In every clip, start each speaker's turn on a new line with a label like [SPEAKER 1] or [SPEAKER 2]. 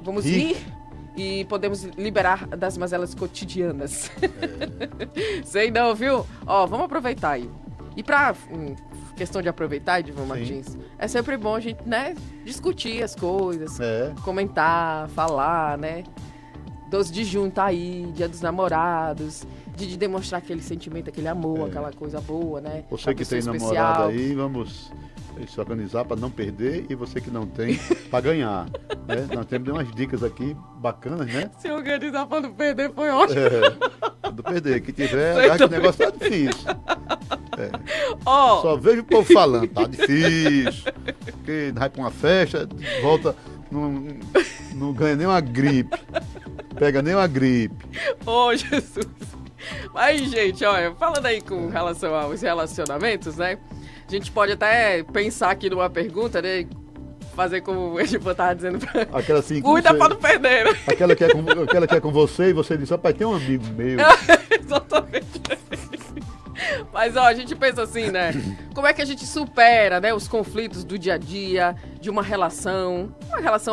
[SPEAKER 1] Vamos rir e podemos liberar das mazelas cotidianas. Sei não, viu? Ó, vamos aproveitar aí. E pra questão de aproveitar, Edivan Martins, é sempre bom a gente, né, discutir as coisas, comentar, falar, né? 12 de junho tá aí, Dia dos Namorados, de demonstrar aquele sentimento, aquele amor, aquela coisa boa, né?
[SPEAKER 2] Você que tem namorado aí, vamos se organizar para não perder, e você que não tem, para ganhar. Né? Nós temos umas dicas aqui bacanas, né?
[SPEAKER 1] Se organizar para não perder foi ótimo.
[SPEAKER 2] Para não perder, que tiver, acho que o negócio tá difícil.
[SPEAKER 1] Oh.
[SPEAKER 2] Só vejo o povo falando, tá difícil, porque vai para uma festa, volta, não ganha nem uma gripe, pega nem uma gripe.
[SPEAKER 1] Ô, Jesus. Mas, gente, olha, falando aí com relação aos relacionamentos, né? A gente pode até pensar aqui numa pergunta, né? Fazer como o Edivan estava dizendo.
[SPEAKER 2] Aquela assim,
[SPEAKER 1] cuida para não perder, né?
[SPEAKER 2] Aquela que é com você e você diz, rapaz, tem um amigo meu.
[SPEAKER 1] Exatamente. Mas, ó, a gente pensa assim, né? Como é que a gente supera, né, os conflitos do dia a dia, de uma relação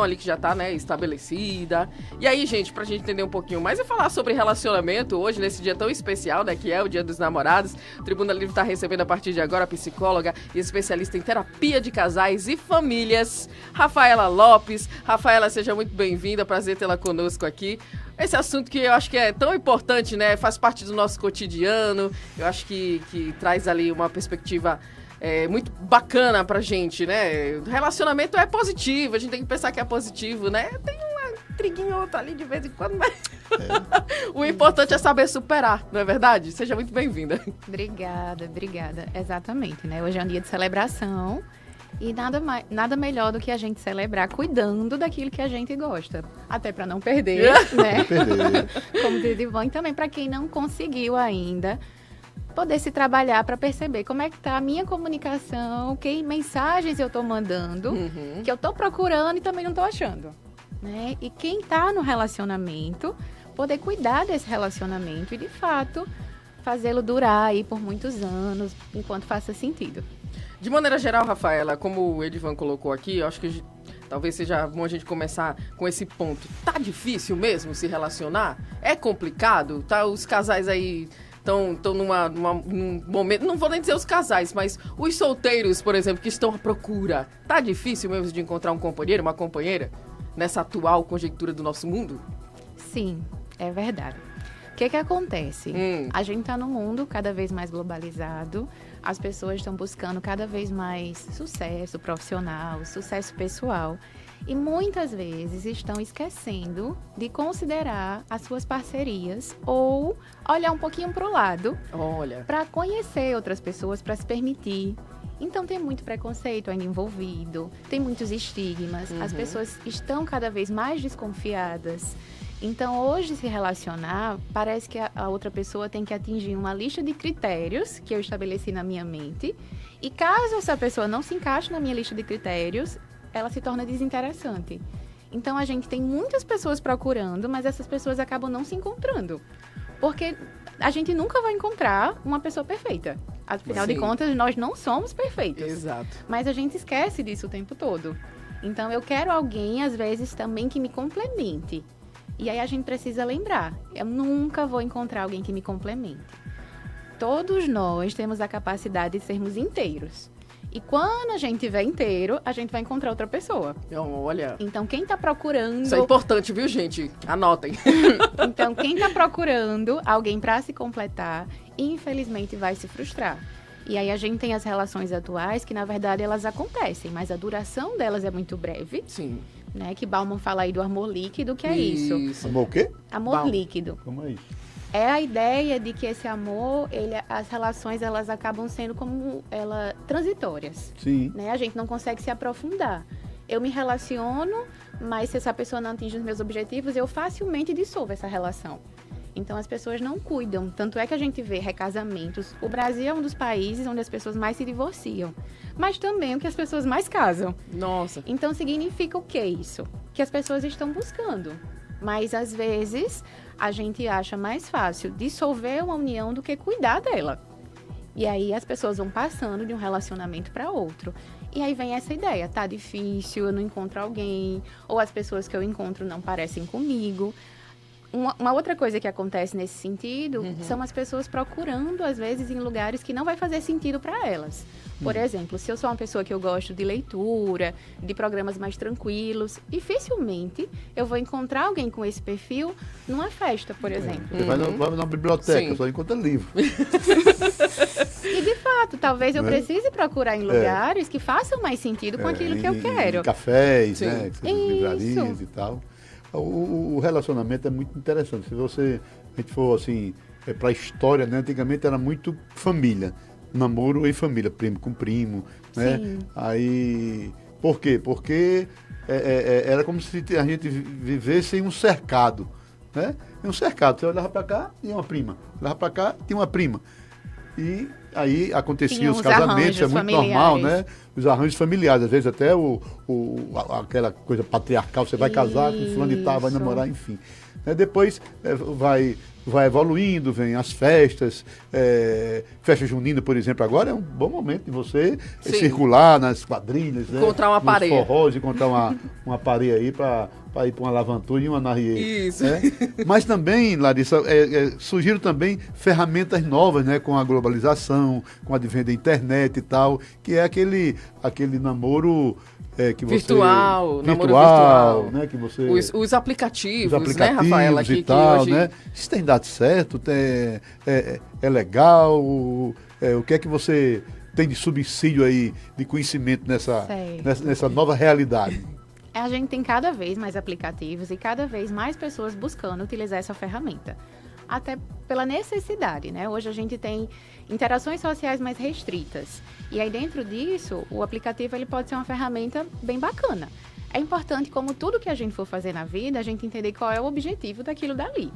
[SPEAKER 1] ali que já tá, né, estabelecida. E aí, gente, pra gente entender um pouquinho mais e falar sobre relacionamento hoje, nesse dia tão especial, né, que é o Dia dos Namorados, o Tribuna Livre tá recebendo a partir de agora a psicóloga e especialista em terapia de casais e famílias, Rafaela Lopes. Rafaela, seja muito bem-vinda, prazer tê-la conosco aqui. Esse assunto que eu acho que é tão importante, né? Faz parte do nosso cotidiano. Eu acho que traz ali uma perspectiva muito bacana pra gente, né? O relacionamento é positivo, a gente tem que pensar que é positivo, né? Tem uma triguinha ou outra ali de vez em quando, mas o importante é saber superar, não é verdade? Seja muito bem-vinda.
[SPEAKER 3] Obrigada. Exatamente, né? Hoje é um dia de celebração. E nada melhor do que a gente celebrar cuidando daquilo que a gente gosta. Até para não perder, né? Como diz Edivan, e também para quem não conseguiu ainda poder se trabalhar para perceber como é que tá a minha comunicação, que mensagens eu tô mandando, que eu tô procurando e também não tô achando. Né? E quem tá no relacionamento, poder cuidar desse relacionamento e, de fato, fazê-lo durar aí por muitos anos, enquanto faça sentido.
[SPEAKER 1] De maneira geral, Rafaela, como o Edivan colocou aqui, eu acho que talvez seja bom a gente começar com esse ponto. Tá difícil mesmo se relacionar? É complicado? Tá, os casais aí estão num momento... Não vou nem dizer os casais, mas os solteiros, por exemplo, que estão à procura. Tá difícil mesmo de encontrar um companheiro, uma companheira, nessa atual conjectura do nosso mundo?
[SPEAKER 3] Sim, é verdade. O que acontece? A gente está num mundo cada vez mais globalizado, as pessoas estão buscando cada vez mais sucesso profissional, sucesso pessoal, e muitas vezes estão esquecendo de considerar as suas parcerias ou olhar um pouquinho para o lado, para conhecer outras pessoas, para se permitir. Então tem muito preconceito ainda envolvido, tem muitos estigmas, as pessoas estão cada vez mais desconfiadas. Então, hoje, se relacionar, parece que a outra pessoa tem que atingir uma lista de critérios que eu estabeleci na minha mente. E caso essa pessoa não se encaixe na minha lista de critérios, ela se torna desinteressante. Então, a gente tem muitas pessoas procurando, mas essas pessoas acabam não se encontrando. Porque a gente nunca vai encontrar uma pessoa perfeita. Afinal de contas, nós não somos perfeitos.
[SPEAKER 1] Exato.
[SPEAKER 3] Mas a gente esquece disso o tempo todo. Então, eu quero alguém, às vezes, também que me complemente. E aí a gente precisa lembrar, eu nunca vou encontrar alguém que me complemente. Todos nós temos a capacidade de sermos inteiros. E quando a gente estiver inteiro, a gente vai encontrar outra pessoa.
[SPEAKER 1] Olha.
[SPEAKER 3] Então, quem está procurando...
[SPEAKER 1] Isso é importante, viu, gente? Anotem.
[SPEAKER 3] Então, quem está procurando alguém para se completar, infelizmente vai se frustrar. E aí a gente tem as relações atuais que, na verdade, elas acontecem, mas a duração delas é muito breve.
[SPEAKER 1] Sim.
[SPEAKER 3] Né, que Bauman fala aí do amor líquido, que é isso.
[SPEAKER 2] Amor o quê?
[SPEAKER 3] Amor líquido.
[SPEAKER 2] Como é isso?
[SPEAKER 3] É a ideia de que esse amor, as relações, elas acabam sendo como transitórias.
[SPEAKER 2] Sim.
[SPEAKER 3] Né? A gente não consegue se aprofundar. Eu me relaciono, mas se essa pessoa não atinge os meus objetivos, eu facilmente dissolvo essa relação. Então, as pessoas não cuidam. Tanto é que a gente vê recasamentos. O Brasil é um dos países onde as pessoas mais se divorciam. Mas também o que as pessoas mais casam.
[SPEAKER 1] Nossa.
[SPEAKER 3] Então, significa o que isso? Que as pessoas estão buscando. Mas, às vezes, a gente acha mais fácil dissolver uma união do que cuidar dela. E aí, as pessoas vão passando de um relacionamento para outro. E aí vem essa ideia, tá difícil, eu não encontro alguém, ou as pessoas que eu encontro não parecem comigo. Uma outra coisa que acontece nesse sentido são as pessoas procurando, às vezes, em lugares que não vai fazer sentido para elas. Por exemplo, se eu sou uma pessoa que eu gosto de leitura, de programas mais tranquilos, dificilmente eu vou encontrar alguém com esse perfil numa festa, por exemplo.
[SPEAKER 2] Você vai na biblioteca, só encontra livro.
[SPEAKER 3] E, de fato, talvez eu precise procurar em lugares que façam mais sentido com aquilo que eu quero.
[SPEAKER 2] Em cafés, né? Livrarias e tal. O relacionamento é muito interessante. Se a gente for assim, para a história, né? Antigamente era muito família. Namoro em família, primo com primo, né?
[SPEAKER 3] Sim.
[SPEAKER 2] Aí, por quê? Porque era como se a gente vivesse em um cercado, né? Em um cercado. Você olhava para cá, tinha uma prima. Olhava para cá, tinha uma prima. E aí aconteciam os casamentos, é muito normal, né? Os arranjos familiares, às vezes até aquela coisa patriarcal, você vai casar com fulano de tal, vai namorar, enfim. Depois vai evoluindo, vem as festas, festa junina, por exemplo, agora é um bom momento de você circular nas quadrilhas,
[SPEAKER 1] encontrar uma pareia.
[SPEAKER 2] Nos forrós, encontrar uma pareia aí para ir para uma Lavantura e uma Narrier.
[SPEAKER 1] Isso.
[SPEAKER 2] Mas também, Larissa, surgiram também ferramentas novas, né, com a globalização, com o advento da internet e tal, que é aquele namoro que você...
[SPEAKER 1] namoro virtual.
[SPEAKER 2] Né, que você...
[SPEAKER 1] Os aplicativos, né, Rafaela?
[SPEAKER 2] E tal, hoje... né? Isso tem dado certo? É legal? O que é que você tem de subsídio aí, de conhecimento nessa nova realidade?
[SPEAKER 3] A gente tem cada vez mais aplicativos e cada vez mais pessoas buscando utilizar essa ferramenta. Até pela necessidade, né? Hoje a gente tem interações sociais mais restritas. E aí dentro disso, o aplicativo ele pode ser uma ferramenta bem bacana. É importante, como tudo que a gente for fazer na vida, a gente entender qual é o objetivo daquilo dali.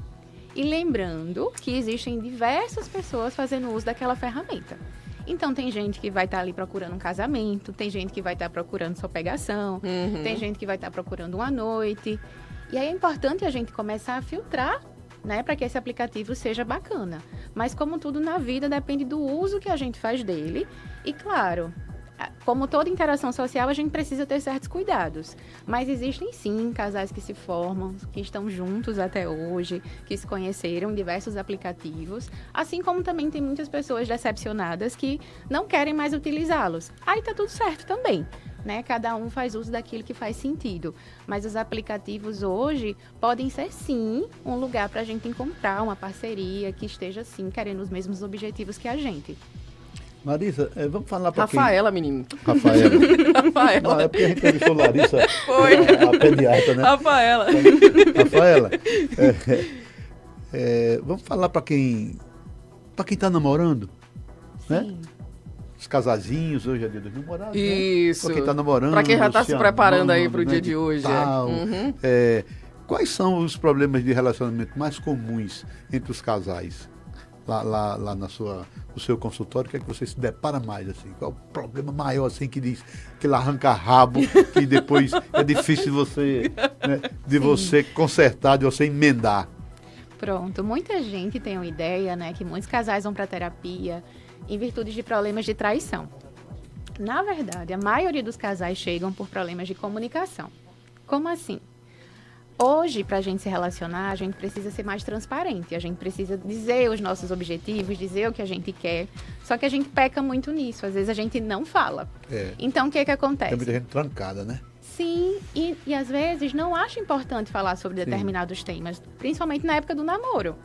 [SPEAKER 3] E lembrando que existem diversas pessoas fazendo uso daquela ferramenta. Então, tem gente que vai estar ali procurando um casamento, tem gente que vai estar procurando só pegação, tem gente que vai estar procurando uma noite. E aí é importante a gente começar a filtrar, né, para que esse aplicativo seja bacana. Mas, como tudo na vida, depende do uso que a gente faz dele. E, claro, como toda interação social, a gente precisa ter certos cuidados. Mas existem, sim, casais que se formam, que estão juntos até hoje, que se conheceram em diversos aplicativos. Assim como também tem muitas pessoas decepcionadas que não querem mais utilizá-los. Aí tá tudo certo também, né? Cada um faz uso daquilo que faz sentido. Mas os aplicativos hoje podem ser, sim, um lugar para a gente encontrar uma parceria que esteja, sim, querendo os mesmos objetivos que a gente.
[SPEAKER 2] Larissa, vamos falar para
[SPEAKER 1] Rafaela, menino.
[SPEAKER 2] Rafaela.
[SPEAKER 1] Rafaela.
[SPEAKER 2] Não, é porque a gente entrevistou Larissa,
[SPEAKER 1] Foi.
[SPEAKER 2] A pediatra, né?
[SPEAKER 1] Rafaela.
[SPEAKER 2] Rafaela, vamos falar para quem está namorando, né?
[SPEAKER 3] Sim.
[SPEAKER 2] Os casazinhos, hoje é dia dos namorados,
[SPEAKER 1] Isso.
[SPEAKER 2] Para quem está namorando.
[SPEAKER 1] Para quem já está se preparando aí para o
[SPEAKER 2] né,
[SPEAKER 1] dia de hoje.
[SPEAKER 2] Quais são os problemas de relacionamento mais comuns entre os casais? Lá no seu consultório, o que é que você se depara mais, assim? Qual é o problema maior, assim, que diz que ele arranca rabo, que depois é difícil de você consertar, de você emendar?
[SPEAKER 3] Pronto, muita gente tem uma ideia, né, que muitos casais vão para terapia em virtude de problemas de traição. Na verdade, a maioria dos casais chegam por problemas de comunicação. Como assim? Hoje, para a gente se relacionar, a gente precisa ser mais transparente. A gente precisa dizer os nossos objetivos, dizer o que a gente quer. Só que a gente peca muito nisso. Às vezes a gente não fala. Então, o que acontece?
[SPEAKER 2] Tem muita gente trancada, né?
[SPEAKER 3] Sim, e às vezes não acha importante falar sobre determinados temas, principalmente na época do namoro.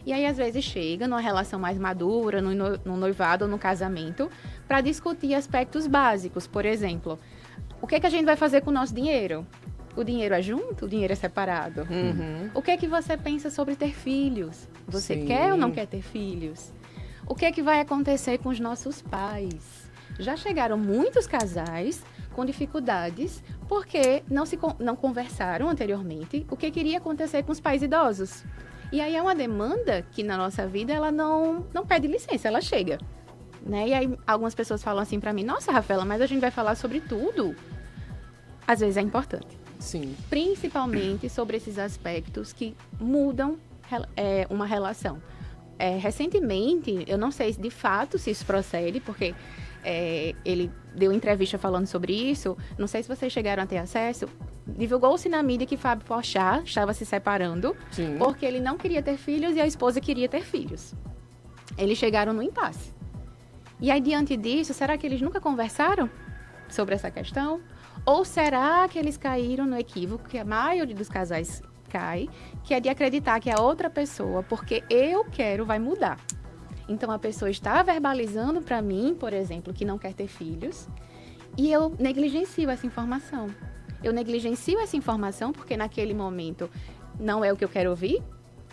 [SPEAKER 3] E aí, às vezes, chega numa relação mais madura, no noivado ou no casamento, para discutir aspectos básicos. Por exemplo, o que a gente vai fazer com o nosso dinheiro? O dinheiro é junto? O dinheiro é separado? O que você pensa sobre ter filhos? Você quer ou não quer ter filhos? O que vai acontecer com os nossos pais? Já chegaram muitos casais com dificuldades porque não conversaram anteriormente o que iria acontecer com os pais idosos. E aí é uma demanda que na nossa vida ela não pede licença, ela chega. Né? E aí algumas pessoas falam assim para mim, nossa, Rafaela, mas a gente vai falar sobre tudo. Às vezes é importante.
[SPEAKER 1] Sim.
[SPEAKER 3] Principalmente sobre esses aspectos que mudam uma relação. Recentemente, eu não sei de fato se isso procede, porque ele deu entrevista falando sobre isso, não sei se vocês chegaram a ter acesso, divulgou-se na mídia que Fábio Porchat estava se separando,
[SPEAKER 1] Sim.
[SPEAKER 3] porque ele não queria ter filhos e a esposa queria ter filhos. Eles chegaram no impasse. E aí, diante disso, será que eles nunca conversaram sobre essa questão? Ou será que eles caíram no equívoco que a maioria dos casais cai, que é de acreditar que a outra pessoa, porque eu quero, vai mudar? Então, a pessoa está verbalizando para mim, por exemplo, que não quer ter filhos, e eu negligencio essa informação. Eu negligencio essa informação porque naquele momento não é o que eu quero ouvir,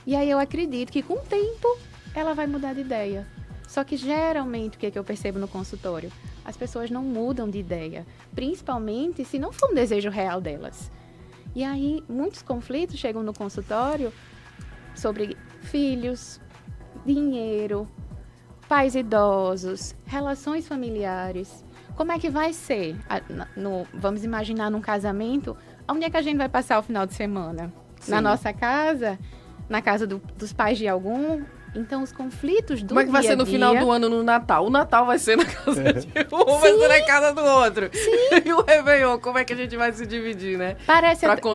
[SPEAKER 3] e aí eu acredito que com o tempo ela vai mudar de ideia. Só que geralmente o que eu percebo no consultório? As pessoas não mudam de ideia, principalmente se não for um desejo real delas. E aí muitos conflitos chegam no consultório sobre filhos, dinheiro, pais idosos, relações familiares. Como é que vai ser? Vamos imaginar num casamento, onde é que a gente vai passar o final de semana? Sim. Na nossa casa? Na casa dos pais de algum? Então, os conflitos do
[SPEAKER 1] Como é que vai ser no final do ano, no Natal? O Natal vai ser na casa de um, vai ser na casa do outro.
[SPEAKER 3] Sim.
[SPEAKER 1] E o Réveillon, como é que a gente vai se dividir, né?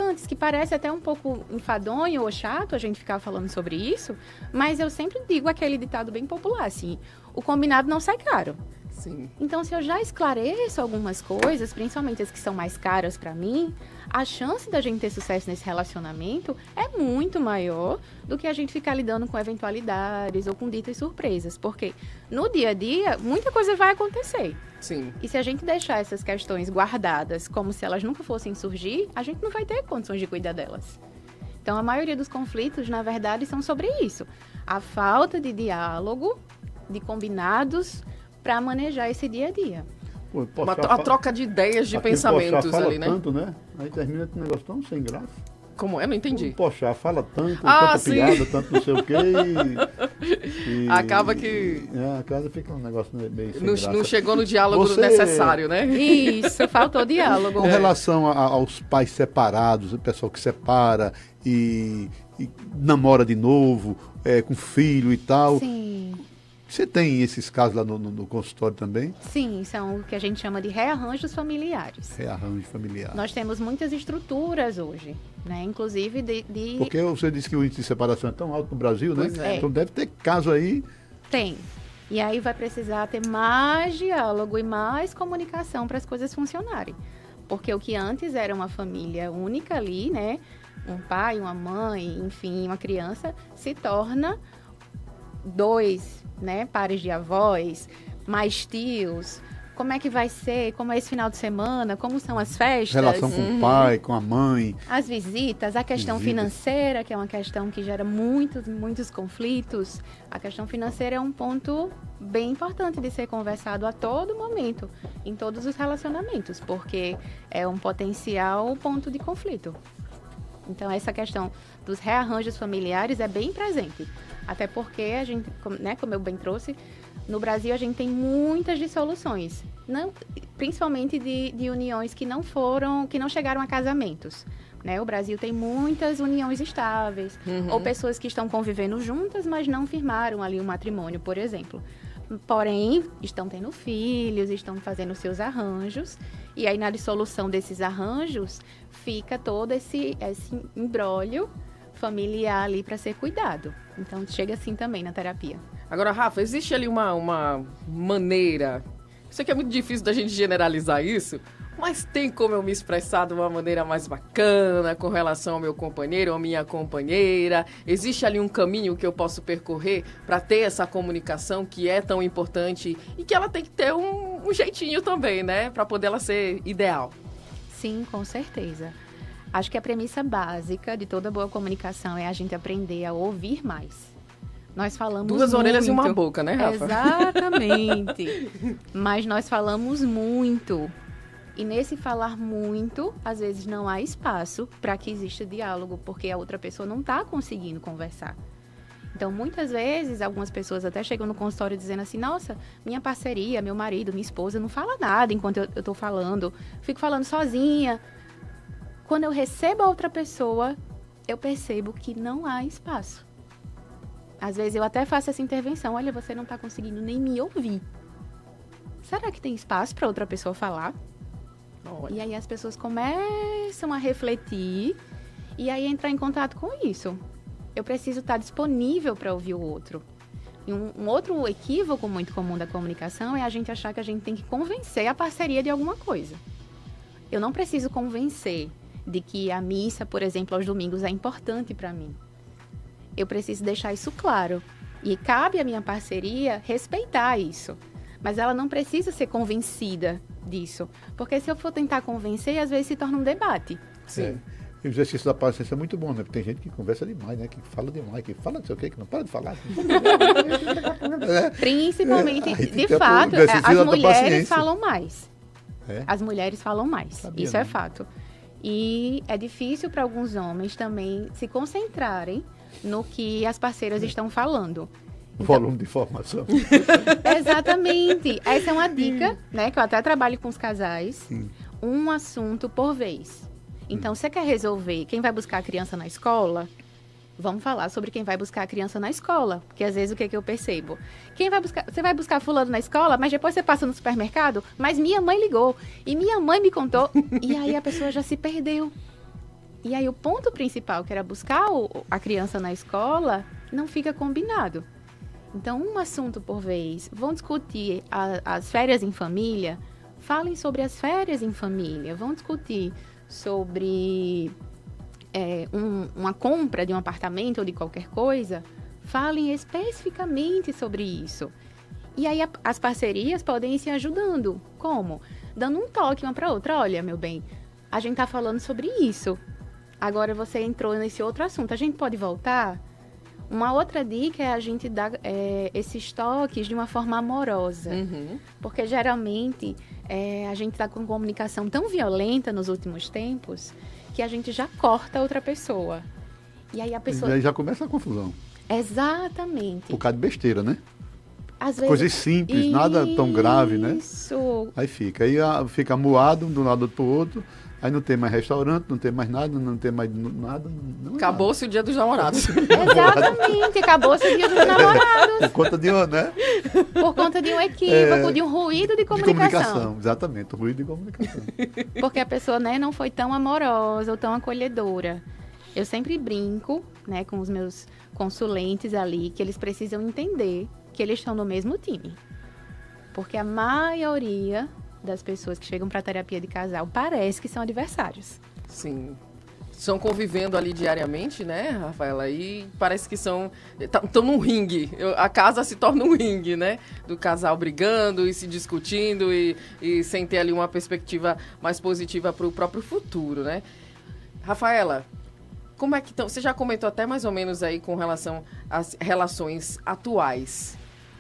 [SPEAKER 3] Antes que parece até um pouco enfadonho ou chato a gente ficar falando sobre isso, mas eu sempre digo aquele ditado bem popular, assim, o combinado não sai caro.
[SPEAKER 1] Sim.
[SPEAKER 3] Então, se eu já esclareço algumas coisas, principalmente as que são mais caras para mim, a chance da gente ter sucesso nesse relacionamento é muito maior do que a gente ficar lidando com eventualidades ou com ditas surpresas. Porque no dia a dia, muita coisa vai acontecer.
[SPEAKER 1] Sim.
[SPEAKER 3] E se a gente deixar essas questões guardadas como se elas nunca fossem surgir, a gente não vai ter condições de cuidar delas. Então, a maioria dos conflitos, na verdade, são sobre isso. A falta de diálogo, de combinados, para manejar esse dia a dia.
[SPEAKER 2] Pô,
[SPEAKER 1] a troca de ideias, de pensamentos
[SPEAKER 2] fala
[SPEAKER 1] ali, né?
[SPEAKER 2] Tanto, né? Aí termina esse negócio tão sem graça.
[SPEAKER 1] Como é? Não entendi.
[SPEAKER 2] Poxa, fala tanto, tanta
[SPEAKER 1] sim.
[SPEAKER 2] piada, tanto não sei o quê e
[SPEAKER 1] acaba que...
[SPEAKER 2] a casa fica um negócio meio sem graça.
[SPEAKER 1] Não chegou no diálogo necessário, né?
[SPEAKER 3] Isso, faltou diálogo.
[SPEAKER 2] Com relação aos pais separados, o pessoal que separa e namora de novo, com filho e tal.
[SPEAKER 3] Sim.
[SPEAKER 2] Você tem esses casos lá no consultório também?
[SPEAKER 3] Sim, são o que a gente chama de rearranjos familiares.
[SPEAKER 2] Rearranjo familiar.
[SPEAKER 3] Nós temos muitas estruturas hoje, né? Inclusive de...
[SPEAKER 2] Porque você disse que o índice de separação é tão alto no Brasil, né?
[SPEAKER 3] Pois é.
[SPEAKER 2] Então deve ter caso aí.
[SPEAKER 3] Tem. E aí vai precisar ter mais diálogo e mais comunicação para as coisas funcionarem. Porque o que antes era uma família única ali, né? Um pai, uma mãe, enfim, uma criança, se torna 2, né, pares de avós, mais tios. Como é que vai ser? Como é esse final de semana? Como são as festas?
[SPEAKER 2] Relação com o pai, com a mãe.
[SPEAKER 3] As visitas, a questão financeira, que é uma questão que gera muitos conflitos. A questão financeira é um ponto bem importante de ser conversado a todo momento, em todos os relacionamentos, porque é um potencial ponto de conflito. Então, essa questão dos rearranjos familiares é bem presente. Até porque a gente, né, como eu bem trouxe, no Brasil a gente tem muitas dissoluções, principalmente de uniões que não chegaram a casamentos. Né? O Brasil tem muitas uniões estáveis, ou pessoas que estão convivendo juntas, mas não firmaram ali um matrimônio, por exemplo. Porém, estão tendo filhos, estão fazendo seus arranjos, e aí na dissolução desses arranjos fica todo esse imbróglio familiar ali para ser cuidado. Então, chega assim também na terapia.
[SPEAKER 1] Agora, Rafa, existe ali uma maneira... Isso aqui é muito difícil da gente generalizar isso, mas tem como eu me expressar de uma maneira mais bacana com relação ao meu companheiro ou minha companheira? Existe ali um caminho que eu posso percorrer para ter essa comunicação que é tão importante e que ela tem que ter um jeitinho também, né? Para poder ela ser ideal.
[SPEAKER 3] Sim, com certeza. Acho que a premissa básica de toda boa comunicação é a gente aprender a ouvir mais. Nós falamos
[SPEAKER 1] 2 orelhas
[SPEAKER 3] muito.
[SPEAKER 1] e uma boca, né, Rafa?
[SPEAKER 3] Exatamente. Mas nós falamos muito. E nesse falar muito, às vezes não há espaço para que exista diálogo, porque a outra pessoa não está conseguindo conversar. Então, muitas vezes, algumas pessoas até chegam no consultório dizendo assim, nossa, minha parceria, meu marido, minha esposa não fala nada enquanto eu estou falando. Fico falando sozinha. Quando eu recebo a outra pessoa, eu percebo que não há espaço. Às vezes eu até faço essa intervenção, olha, você não está conseguindo nem me ouvir. será que tem espaço para outra pessoa falar?
[SPEAKER 1] Olha.
[SPEAKER 3] E aí as pessoas começam a refletir e aí entrar em contato com isso. Eu preciso estar disponível para ouvir o outro. E um outro equívoco muito comum da comunicação é a gente achar que a gente tem que convencer a parceria de alguma coisa. Eu não preciso convencer de que a missa, por exemplo, aos domingos é importante para mim. Eu preciso deixar isso claro. E cabe à minha parceria respeitar isso. Mas ela não precisa ser convencida disso. Porque se eu for tentar convencer, às vezes se torna um debate.
[SPEAKER 1] Sim.
[SPEAKER 2] E o exercício da paciência é muito bom, né? Porque tem gente que conversa demais, né? Que fala demais, que fala não sei o quê, que não para de falar.
[SPEAKER 3] Principalmente, de
[SPEAKER 2] o
[SPEAKER 3] fato,
[SPEAKER 2] exercício
[SPEAKER 3] as
[SPEAKER 2] da
[SPEAKER 3] mulheres
[SPEAKER 2] paciência.
[SPEAKER 3] falam mais.
[SPEAKER 2] É?
[SPEAKER 3] As mulheres falam mais.
[SPEAKER 2] Sabia,
[SPEAKER 3] Isso é
[SPEAKER 2] né?
[SPEAKER 3] fato. E é difícil para alguns homens também se concentrarem no que as parceiras estão falando.
[SPEAKER 2] Volume de informação.
[SPEAKER 3] Exatamente. Essa é uma dica, né? Que eu até trabalho com os casais.
[SPEAKER 2] Sim.
[SPEAKER 3] Um assunto por vez. Então, você quer resolver quem vai buscar a criança na escola? Vamos falar sobre quem vai buscar a criança na escola. Porque às vezes o que, é que eu percebo? Você vai buscar fulano na escola, mas depois você passa no supermercado, mas minha mãe ligou. E minha mãe me contou. E aí a pessoa já se perdeu. E aí o ponto principal, que era buscar a criança na escola, não fica combinado. Então, um assunto por vez. Vão discutir as férias em família? Falem sobre as férias em família. Vão discutir sobre uma compra de um apartamento ou de qualquer coisa? Falem especificamente sobre isso. E aí as parcerias podem ir se ajudando. Como? Dando um toque uma para outra. Olha, meu bem, a gente tá falando sobre isso. Agora você entrou nesse outro assunto. A gente pode voltar? Uma outra dica é a gente dar esses toques de uma forma amorosa.
[SPEAKER 1] Uhum.
[SPEAKER 3] Porque, geralmente, a gente está com comunicação tão violenta nos últimos tempos que a gente já corta a outra pessoa. E aí a pessoa...
[SPEAKER 2] E aí já começa a confusão.
[SPEAKER 3] Exatamente.
[SPEAKER 2] Por causa de besteira, né?
[SPEAKER 3] Às vezes...
[SPEAKER 2] Coisas simples, nada tão grave, né?
[SPEAKER 3] Isso.
[SPEAKER 2] Aí fica. Aí fica moado de um lado para o outro. Aí não tem mais restaurante, não tem mais nada, não tem mais nada.
[SPEAKER 1] Acabou-se o dia dos namorados.
[SPEAKER 3] Exatamente. Acabou-se o dia dos namorados.
[SPEAKER 2] Por conta de né?
[SPEAKER 3] Por conta de um equívoco, de um ruído de comunicação.
[SPEAKER 2] Exatamente, ruído de comunicação.
[SPEAKER 3] Porque a pessoa, né, não foi tão amorosa ou tão acolhedora. Eu sempre brinco, né, com os meus consulentes ali, que eles precisam entender que eles estão no mesmo time. Porque a maioria das pessoas que chegam para terapia de casal parece que são adversários.
[SPEAKER 1] Sim. Estão convivendo ali diariamente, né, Rafaela? E parece que estão num ringue. A casa se torna um ringue, né? Do casal brigando e se discutindo e sem ter ali uma perspectiva mais positiva para o próprio futuro, né? Rafaela, como é que estão? Você já comentou até mais ou menos aí com relação às relações atuais.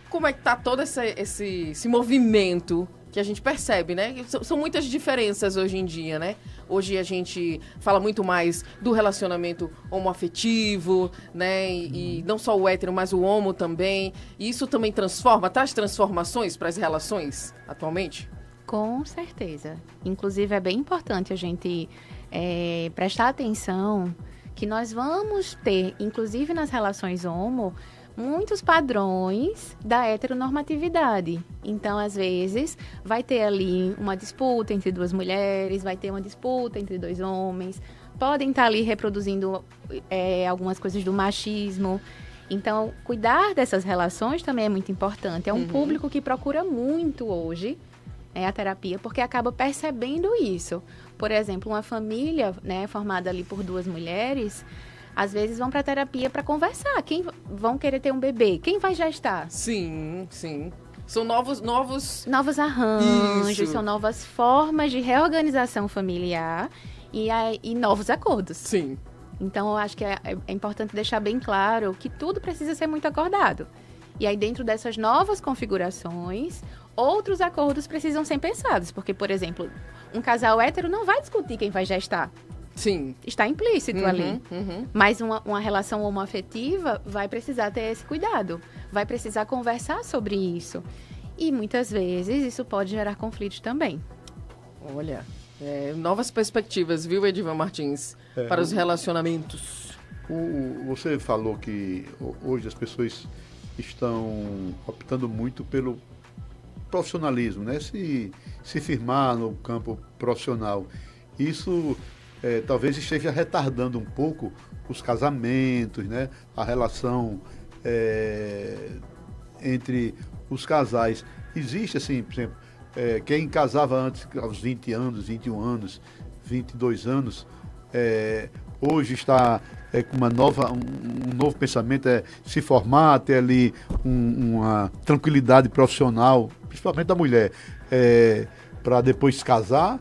[SPEAKER 1] Como é que está todo esse movimento que a gente percebe, né? São muitas diferenças hoje em dia, né? Hoje a gente fala muito mais do relacionamento homoafetivo, né? E não só o hétero, mas o homo também. E isso também traz transformações para as relações atualmente?
[SPEAKER 3] Com certeza. Inclusive, é bem importante a gente prestar atenção que nós vamos ter, inclusive nas relações homo, muitos padrões da heteronormatividade. Então, às vezes, vai ter ali uma disputa entre duas mulheres, vai ter uma disputa entre dois homens, podem estar ali reproduzindo algumas coisas do machismo. Então, cuidar dessas relações também é muito importante. É um público que procura muito hoje a terapia, porque acaba percebendo isso. Por exemplo, uma família, né, formada ali por duas mulheres, às vezes vão para a terapia para conversar. Quem vão querer ter um bebê? Quem vai gestar?
[SPEAKER 1] Sim, sim. São novos
[SPEAKER 3] arranjos,
[SPEAKER 1] Isso.
[SPEAKER 3] são novas formas de reorganização familiar e novos acordos.
[SPEAKER 1] Sim.
[SPEAKER 3] Então, eu acho que é importante deixar bem claro que tudo precisa ser muito acordado. E aí, dentro dessas novas configurações, outros acordos precisam ser pensados. Porque, por exemplo, um casal hétero não vai discutir quem vai gestar.
[SPEAKER 1] Sim.
[SPEAKER 3] Está implícito ali.
[SPEAKER 1] Uhum.
[SPEAKER 3] Mas uma relação homoafetiva vai precisar ter esse cuidado. Vai precisar conversar sobre isso. E muitas vezes isso pode gerar conflitos também.
[SPEAKER 1] Olha, novas perspectivas, viu, Edivan Martins, para os relacionamentos.
[SPEAKER 2] Você falou que hoje as pessoas estão optando muito profissionalismo, né? Se firmar no campo profissional. Isso talvez esteja retardando um pouco os casamentos, né? A relação entre os casais. Existe, assim, por exemplo, quem casava antes, aos 20 anos, 21 anos, 22 anos, hoje está com um novo pensamento, se formar, ter ali uma tranquilidade profissional, principalmente da mulher, para depois casar.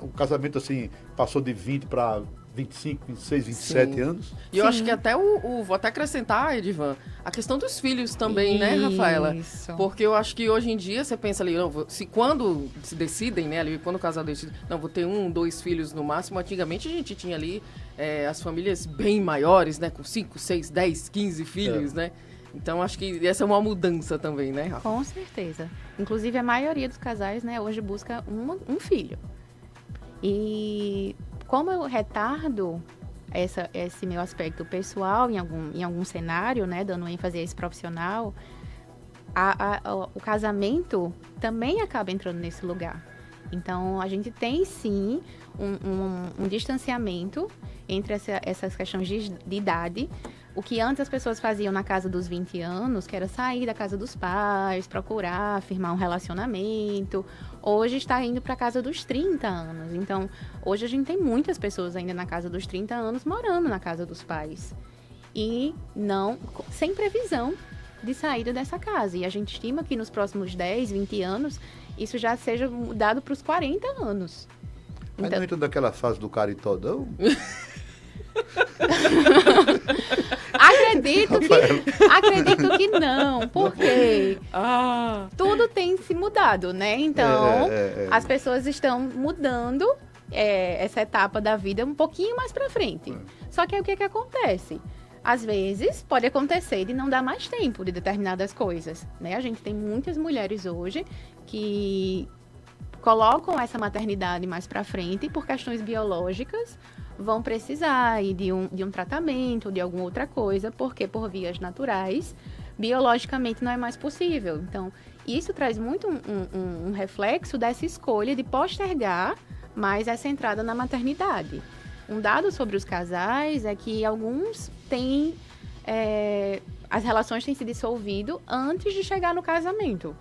[SPEAKER 2] O casamento, assim, passou de 20 para 25, 26, 27 anos.
[SPEAKER 1] E eu acho que até vou até acrescentar, Edivan, a questão dos filhos também, né, Rafaela? Porque eu acho que hoje em dia você pensa ali, quando se decidem, né, ali, quando o casal decide, não, vou ter 1, 2 filhos no máximo. Antigamente a gente tinha ali as famílias bem maiores, né, com 5, 6, 10, 15 filhos, né? Então acho que essa é uma mudança também, né, Rafa?
[SPEAKER 3] Com certeza. Inclusive a maioria dos casais, né, hoje busca um filho. E como eu retardo esse meu aspecto pessoal em algum cenário, né, dando ênfase a esse profissional, o casamento também acaba entrando nesse lugar. Então, a gente tem, sim, um distanciamento entre essas questões de idade. O que antes as pessoas faziam na casa dos 20 anos, que era sair da casa dos pais, procurar, firmar um relacionamento, hoje está indo para a casa dos 30 anos. Então, hoje a gente tem muitas pessoas ainda na casa dos 30 anos morando na casa dos pais. E sem previsão de saída dessa casa. E a gente estima que nos próximos 10, 20 anos, isso já seja mudado para os 40 anos.
[SPEAKER 2] Mas não entra daquela fase do caritodão?
[SPEAKER 3] Acredito que não, porque tudo tem se mudado, né? Então, as pessoas estão mudando essa etapa da vida um pouquinho mais para frente. Só que aí o que acontece? Às vezes, pode acontecer de não dar mais tempo de determinadas coisas, né? A gente tem muitas mulheres hoje que colocam essa maternidade mais para frente por questões biológicas, vão precisar de um tratamento, de alguma outra coisa, porque por vias naturais, biologicamente não é mais possível. Então, isso traz muito um reflexo dessa escolha de postergar mais essa entrada na maternidade. Um dado sobre os casais é que alguns têm... as relações têm se dissolvido antes de chegar no casamento.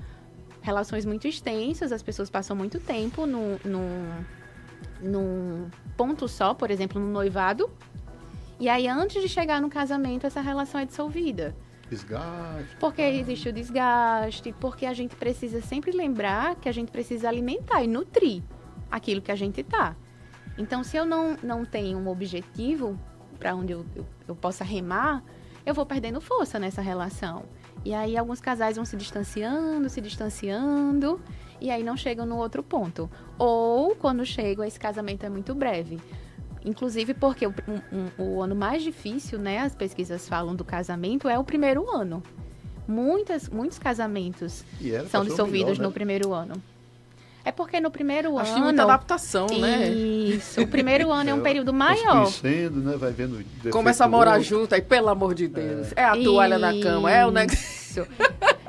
[SPEAKER 3] Relações muito extensas, as pessoas passam muito tempo num ponto só, por exemplo, no noivado. E aí, antes de chegar no casamento, essa relação é dissolvida.
[SPEAKER 2] Desgaste.
[SPEAKER 3] Porque existe o desgaste, porque a gente precisa sempre lembrar que a gente precisa alimentar e nutrir aquilo que a gente tá. Então, se eu não tenho um objetivo para onde eu possa remar, eu vou perdendo força nessa relação. E aí, alguns casais vão se distanciando, e aí não chegam no outro ponto. Ou, quando chegam, esse casamento é muito breve. Inclusive porque o ano mais difícil, né, as pesquisas falam do casamento, é o primeiro ano. Muitos casamentos são dissolvidos no primeiro ano. É porque no primeiro ano...
[SPEAKER 1] Acho que tem muita adaptação, né?
[SPEAKER 3] Isso. O primeiro ano é um período maior.
[SPEAKER 2] Conhecendo, né? Vai vendo...
[SPEAKER 1] Começa a morar junto, aí, pelo amor de Deus. É a toalha na cama, é o negócio.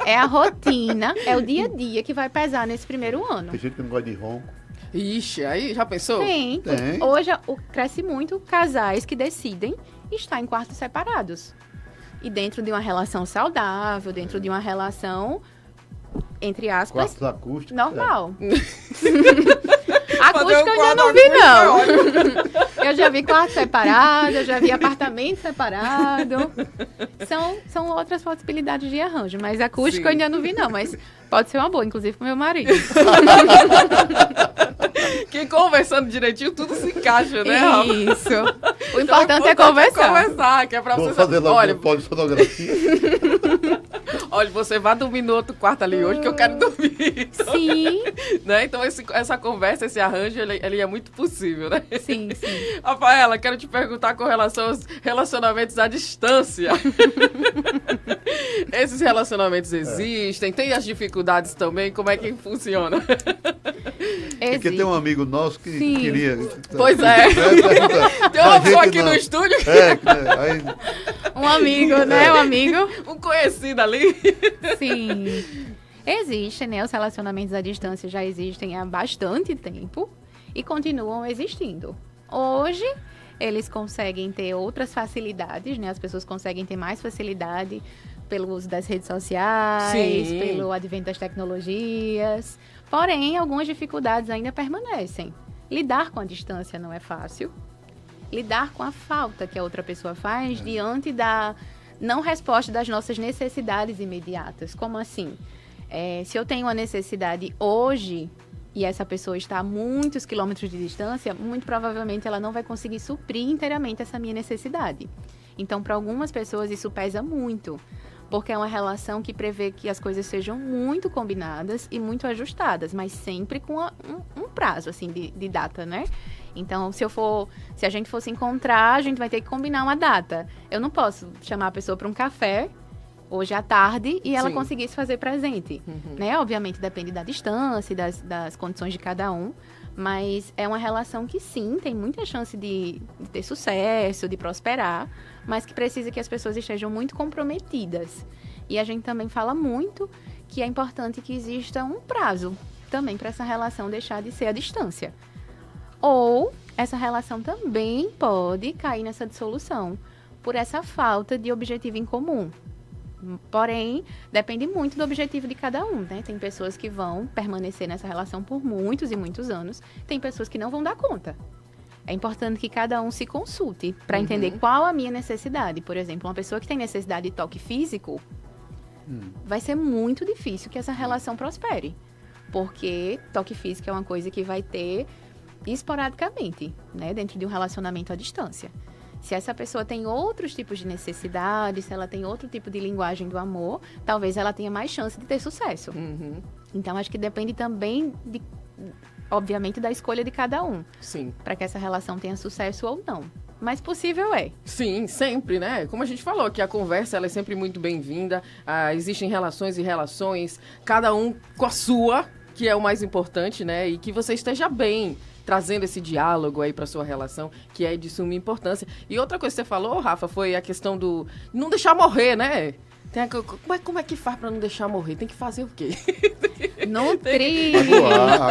[SPEAKER 3] É a rotina, é o dia a dia que vai pesar nesse primeiro ano.
[SPEAKER 2] Tem gente que não gosta de ronco.
[SPEAKER 1] Ixi, aí já pensou?
[SPEAKER 3] Tem. Hoje cresce muito casais que decidem estar em quartos separados. E dentro de uma relação saudável, dentro de uma relação... entre aspas,
[SPEAKER 2] quartos acústicos.
[SPEAKER 3] Normal. Acústica eu ainda não vi, não. Eu já vi quarto separado, eu já vi apartamento separado. São outras possibilidades de arranjo, mas acústica eu ainda não vi, não. Mas pode ser uma boa, inclusive pro meu marido.
[SPEAKER 1] Que conversando direitinho, tudo se encaixa, né, Rafa?
[SPEAKER 3] Isso. O importante é conversar.
[SPEAKER 1] Que é pra
[SPEAKER 2] Vou
[SPEAKER 1] você
[SPEAKER 2] fazer logo
[SPEAKER 1] olha,
[SPEAKER 2] um pó de fotografia.
[SPEAKER 1] olha, você vai dormir no outro quarto ali hoje, que eu quero dormir. Então,
[SPEAKER 3] sim.
[SPEAKER 1] Né? Então, essa conversa, esse arranjo, ele é muito possível, né?
[SPEAKER 3] Sim.
[SPEAKER 1] Rafaela, quero te perguntar com relação aos relacionamentos à distância. Esses relacionamentos existem? Tem as dificuldades também? Como é que funciona?
[SPEAKER 2] Porque tem um amigo nosso que queria...
[SPEAKER 1] Pois é. Tem uma pessoa aqui no estúdio.
[SPEAKER 2] Aí...
[SPEAKER 3] Um amigo, né? Um amigo.
[SPEAKER 1] Um conhecido ali.
[SPEAKER 3] Sim. Existem, né? Os relacionamentos à distância já existem há bastante tempo e continuam existindo. Hoje, eles conseguem ter outras facilidades, né? As pessoas conseguem ter mais facilidade pelo uso das redes sociais,
[SPEAKER 1] Sim.
[SPEAKER 3] pelo advento das tecnologias. Porém, algumas dificuldades ainda permanecem. Lidar com a distância não é fácil. Lidar com a falta que a outra pessoa faz diante da não resposta das nossas necessidades imediatas. Como assim? Se eu tenho uma necessidade hoje e essa pessoa está a muitos quilômetros de distância, muito provavelmente ela não vai conseguir suprir inteiramente essa minha necessidade. Então, para algumas pessoas, isso pesa muito, porque é uma relação que prevê que as coisas sejam muito combinadas e muito ajustadas, mas sempre com um prazo, assim, de data, né? Então, se a gente for se encontrar, a gente vai ter que combinar uma data. Eu não posso chamar a pessoa para um café hoje à tarde e ela conseguir se fazer presente, né? Obviamente depende da distância e das condições de cada um, mas é uma relação que sim, tem muita chance de ter sucesso, de prosperar, mas que precisa que as pessoas estejam muito comprometidas. E a gente também fala muito que é importante que exista um prazo também para essa relação deixar de ser à distância. Ou essa relação também pode cair nessa dissolução por essa falta de objetivo em comum. Porém, depende muito do objetivo de cada um, né? Tem pessoas que vão permanecer nessa relação por muitos e muitos anos. Tem pessoas que não vão dar conta. É importante que cada um se consulte para entender qual a minha necessidade. Por exemplo, uma pessoa que tem necessidade de toque físico, vai ser muito difícil que essa relação prospere. Porque toque físico é uma coisa que vai ter esporadicamente, né? Dentro de um relacionamento à distância. Se essa pessoa tem outros tipos de necessidades, se ela tem outro tipo de linguagem do amor, talvez ela tenha mais chance de ter sucesso. Então, acho que depende também, obviamente, da escolha de cada um.
[SPEAKER 1] Sim.
[SPEAKER 3] Para que essa relação tenha sucesso ou não. Mas possível é.
[SPEAKER 1] Sim, sempre, né? Como a gente falou, que a conversa ela é sempre muito bem-vinda. Existem relações e relações, cada um com a sua, que é o mais importante, né? E que você esteja bem, trazendo esse diálogo aí para sua relação, que é de suma importância. E outra coisa que você falou, Rafa, foi a questão do não deixar morrer, né? Como é que faz para não deixar morrer? Tem que fazer o quê?
[SPEAKER 3] Nutrir.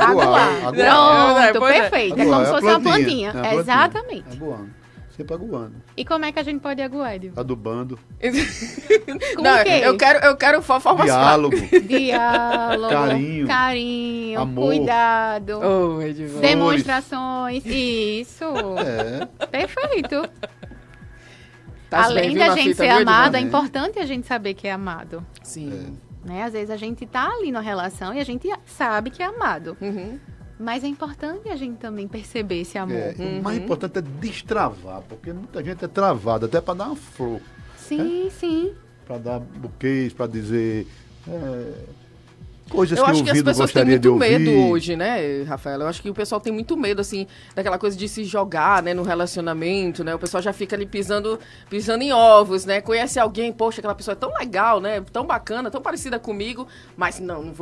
[SPEAKER 2] Aguar.
[SPEAKER 3] Pronto, perfeito. É como se fosse uma plantinha. Exatamente.
[SPEAKER 2] Aguando. Sempre aguando.
[SPEAKER 3] E como é que a gente pode aguar, Edil?
[SPEAKER 2] Adubando.
[SPEAKER 3] Com
[SPEAKER 1] Não,
[SPEAKER 3] o quê?
[SPEAKER 1] eu quero formação.
[SPEAKER 2] Diálogo.
[SPEAKER 3] Diálogo. Carinho.
[SPEAKER 2] Amor.
[SPEAKER 3] Cuidado.
[SPEAKER 1] Oh, Edivaldo.
[SPEAKER 3] Demonstrações. Isso. Perfeito.
[SPEAKER 1] Tá
[SPEAKER 3] Além
[SPEAKER 1] bem, viu,
[SPEAKER 3] da
[SPEAKER 1] na
[SPEAKER 3] gente
[SPEAKER 1] fita,
[SPEAKER 3] ser
[SPEAKER 1] viu,
[SPEAKER 3] amado, é
[SPEAKER 1] Edivaldo?
[SPEAKER 3] importante a gente saber que é amado.
[SPEAKER 1] Sim.
[SPEAKER 3] Né? Às vezes a gente tá ali na relação e a gente sabe que é amado. Mas é importante a gente também perceber esse amor.
[SPEAKER 2] O mais importante é destravar, porque muita gente é travada, até para dar uma flor.
[SPEAKER 3] Sim, sim.
[SPEAKER 2] Para dar buquês, para dizer coisas
[SPEAKER 1] Eu
[SPEAKER 2] que o
[SPEAKER 1] acho que as
[SPEAKER 2] ouvido
[SPEAKER 1] pessoas têm
[SPEAKER 2] gostaria de
[SPEAKER 1] muito
[SPEAKER 2] ouvir.
[SPEAKER 1] medo hoje, né, Rafaela? Eu acho que o pessoal tem muito medo, assim, daquela coisa de se jogar, né, no relacionamento, né? O pessoal já fica ali pisando em ovos, né? Conhece alguém, poxa, aquela pessoa é tão legal, né? Tão bacana, tão parecida comigo, mas não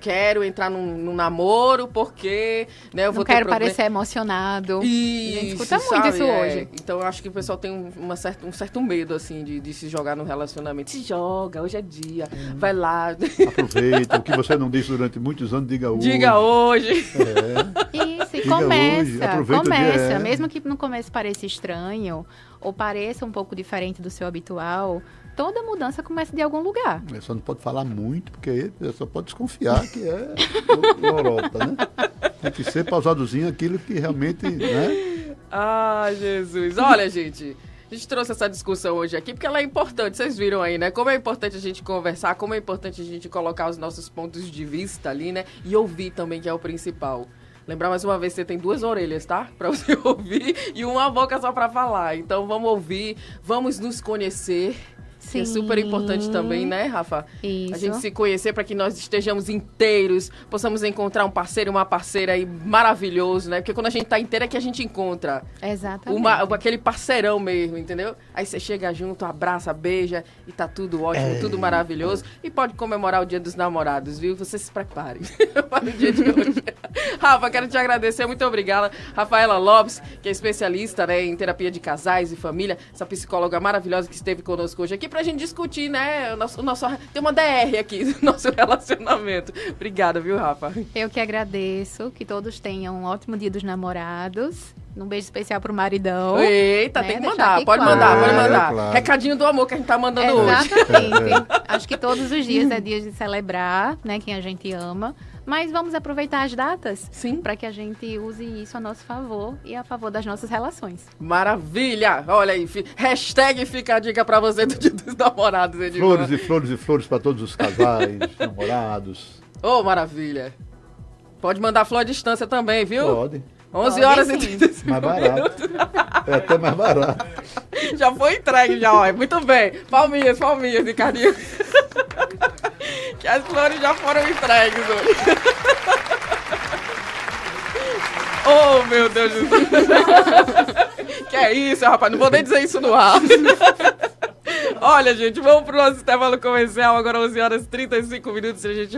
[SPEAKER 1] quero entrar num namoro porque, né, eu vou
[SPEAKER 3] Não
[SPEAKER 1] ter
[SPEAKER 3] quero
[SPEAKER 1] problema.
[SPEAKER 3] parecer emocionado.
[SPEAKER 1] Isso,
[SPEAKER 3] A gente escuta muito
[SPEAKER 1] sabe?
[SPEAKER 3] isso hoje.
[SPEAKER 1] Então eu acho que o pessoal tem um certo medo, assim, de se jogar no relacionamento. Se joga, hoje é dia, vai lá.
[SPEAKER 2] Aproveita. O que você não disse durante muitos anos, diga hoje.
[SPEAKER 1] Diga hoje.
[SPEAKER 3] Isso, e
[SPEAKER 2] Diga hoje, aproveita o dia,
[SPEAKER 3] Mesmo que no começo pareça estranho, ou pareça um pouco diferente do seu habitual, toda mudança começa de algum lugar.
[SPEAKER 2] Só não pode falar muito, porque só pode desconfiar que é lorota, né? Tem que ser pausadozinho aquilo que realmente, né?
[SPEAKER 1] Ah, Jesus. Olha, gente, a gente trouxe essa discussão hoje aqui porque ela é importante, vocês viram aí, né? Como é importante a gente conversar, como é importante a gente colocar os nossos pontos de vista ali, né? E ouvir também, que é o principal. Lembrar mais uma vez, você tem 2 orelhas, tá? Pra você ouvir e uma boca só pra falar. Então vamos ouvir, vamos nos conhecer. Que é super importante também, né, Rafa?
[SPEAKER 3] Isso.
[SPEAKER 1] A gente se conhecer para que nós estejamos inteiros, possamos encontrar um parceiro e uma parceira aí maravilhoso, né? Porque quando a gente tá inteiro é que a gente encontra
[SPEAKER 3] Exatamente.
[SPEAKER 1] aquele parceirão mesmo, entendeu? Aí você chega junto, abraça, beija e tá tudo ótimo, tudo maravilhoso. E pode comemorar o Dia dos Namorados, viu? Você se prepare para o dia de hoje. Rafa, quero te agradecer, muito obrigada. Rafaela Lopes, que é especialista, né, em terapia de casais e família, essa psicóloga maravilhosa que esteve conosco hoje aqui. pra gente discutir, né? Tem uma DR aqui do nosso relacionamento. Obrigada, viu, Rafa?
[SPEAKER 3] Eu que agradeço, que todos tenham um ótimo Dia dos Namorados. Um beijo especial pro maridão.
[SPEAKER 1] Eita,
[SPEAKER 3] né?
[SPEAKER 1] tem que
[SPEAKER 3] Deixar
[SPEAKER 1] mandar,
[SPEAKER 3] aqui
[SPEAKER 1] pode
[SPEAKER 3] claro.
[SPEAKER 1] mandar, pode mandar.
[SPEAKER 2] Claro.
[SPEAKER 1] Recadinho do amor que a gente tá mandando hoje.
[SPEAKER 3] Exatamente. Acho que todos os dias é dia de celebrar, né, quem a gente ama. Mas vamos aproveitar as datas,
[SPEAKER 1] Sim.
[SPEAKER 3] para que a gente use isso a nosso favor e a favor das nossas relações.
[SPEAKER 1] Maravilha! Olha aí, hashtag fica a dica pra você do Dia dos Namorados, Edmar.
[SPEAKER 2] Flores e flores e flores para todos os casais, namorados.
[SPEAKER 1] Ô, maravilha! Pode mandar flor à distância também, viu?
[SPEAKER 2] Pode.
[SPEAKER 1] 11
[SPEAKER 3] Pode
[SPEAKER 1] horas
[SPEAKER 3] sim.
[SPEAKER 1] e 35
[SPEAKER 2] Mais barato. É até mais barato.
[SPEAKER 1] Já foi entregue, já, olha. Muito bem. Palminhas, Ricardinho. Que as flores já foram entregues hoje. Oh, meu Deus do céu. Que é isso, rapaz? Não vou nem dizer isso no ar. Olha, gente, vamos pro nosso intervalo comercial. Agora 11 horas e 35 minutos. A gente